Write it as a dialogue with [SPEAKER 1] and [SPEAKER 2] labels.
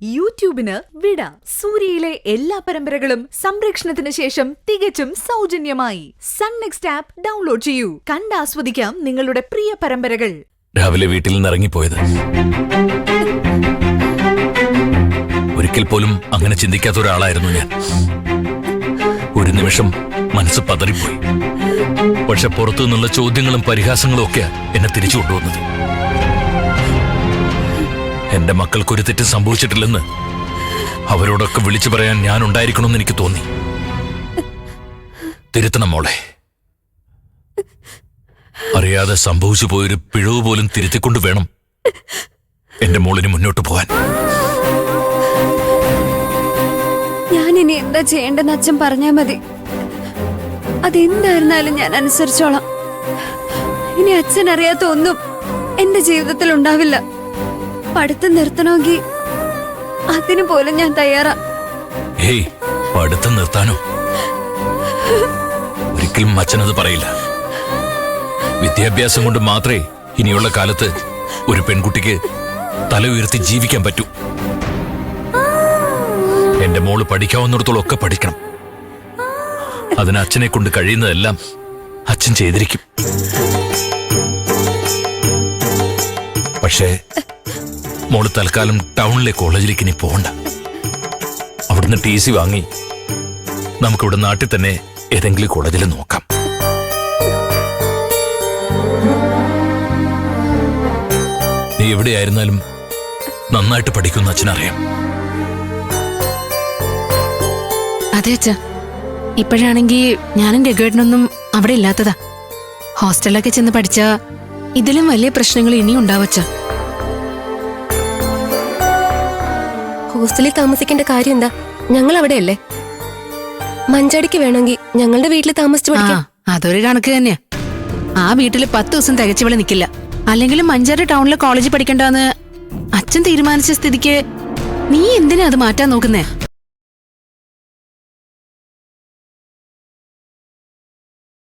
[SPEAKER 1] യൂട്യൂബിന് വിട. സൂര്യയിലെ എല്ലാ പരമ്പരകളും സംരക്ഷണത്തിന് ശേഷം തികച്ചും സൗജന്യമായി സൺ നെക്സ്റ്റ് ആപ്പ് ഡൗൺലോഡ് ചെയ്യൂ. കണ്ടാസ്വദിക്കാം നിങ്ങളുടെ പ്രിയ പരമ്പരകൾ.
[SPEAKER 2] രാവിലെ വീട്ടിൽ നിന്ന് ഇറങ്ങിപ്പോയത് ഒരിക്കൽ പോലും അങ്ങനെ ചിന്തിക്കാത്ത ഒരാളായിരുന്നു ഞാൻ. ഒരു നിമിഷം മനസ്സ് പതറിപ്പോയി. പക്ഷെ പുറത്തു നിന്നുള്ള ചോദ്യങ്ങളും പരിഹാസങ്ങളും ഒക്കെ എന്നെ തിരിച്ചു കൊണ്ടുവന്നത്. എന്റെ മക്കൾക്കൊരു തെറ്റ് സംഭവിച്ചിട്ടില്ലെന്ന് അവരോടൊക്കെ വിളിച്ചു പറയാൻ ഞാൻ ഉണ്ടായിരിക്കണമെന്ന് എനിക്ക് തോന്നി. തിരുത്തണം മോളെ. അറിയാതെ സംഭവിച്ചു പോയൊരു പിഴവ് പോലും തിരുത്തിക്കൊണ്ട് വേണം എന്റെ മോളിന് മുന്നോട്ട് പോവാൻ.
[SPEAKER 3] ഞാനിനി എന്താ ചെയ്യേണ്ടെന്ന് അച്ഛൻ പറഞ്ഞാ മതി. അതെന്തായിരുന്നാലും ഞാൻ അനുസരിച്ചോളാം. ഇനി അച്ഛൻ അറിയാത്ത ഒന്നും എന്റെ ജീവിതത്തിൽ ഉണ്ടാവില്ല. പഠിത്തം നിർത്തണമെങ്കിൽ അതിനു പോലും ഞാൻ തയ്യാറാ.
[SPEAKER 2] ഹേയ്, പഠിത്തം നിർത്താനോ? ഒരിക്കലും അച്ഛനത് പറയില്ല. വിദ്യാഭ്യാസം കൊണ്ട് മാത്രമേ ഇനിയുള്ള കാലത്ത് ഒരു പെൺകുട്ടിക്ക് തല ഉയർത്തി ജീവിക്കാൻ പറ്റൂ. എന്റെ മോള് പഠിക്കാവുന്നിടത്തോളം ഒക്കെ പഠിക്കണം. അതിന് അച്ഛനെ കൊണ്ട് കഴിയുന്നതെല്ലാം അച്ഛൻ ചെയ്തിരിക്കും. പക്ഷേ മോള് തൽക്കാലം ടൗണിലെ കോളേജിലേക്ക് ഇനി പോകണ്ട. അവിടുന്ന് TC വാങ്ങി നമുക്കിവിടെ നാട്ടിൽ തന്നെ ഏതെങ്കിലും കോളേജിൽ നോക്കാം. നീ എവിടെയായിരുന്നാലും നന്നായിട്ട് പഠിക്കുന്ന അച്ഛനറിയാം.
[SPEAKER 4] അതെ അച്ഛ, ഇപ്പോഴാണെങ്കിൽ ഞാനും രഘുവേട്ടനൊന്നും അവിടെ ഇല്ലാത്തതാ. ഹോസ്റ്റലിലൊക്കെ ചെന്ന് പഠിച്ച ഇതിലും വലിയ പ്രശ്നങ്ങൾ ഇനിയും ഉണ്ടാവച്ച.
[SPEAKER 5] ഹോസ്റ്റലിൽ താമസിക്കേണ്ട കാര്യം എന്താ? ഞങ്ങൾ അവിടെയല്ലേ. മഞ്ചാടിക്ക് വേണമെങ്കിൽ ഞങ്ങളുടെ വീട്ടിൽ താമസിച്ചു പഠിക്കാം.
[SPEAKER 4] അതൊരു കണക്ക് തന്നെയാ. ആ വീട്ടില് 10 ദിവസം തികച്ചിവിടെ നിൽക്കില്ല. അല്ലെങ്കിലും മഞ്ചാടി ടൗണിലെ കോളേജിൽ പഠിക്കണ്ടെന്ന് അച്ഛൻ തീരുമാനിച്ച സ്ഥിതിക്ക് നീ എന്തിനാ അത് മാറ്റാൻ നോക്കുന്നേ?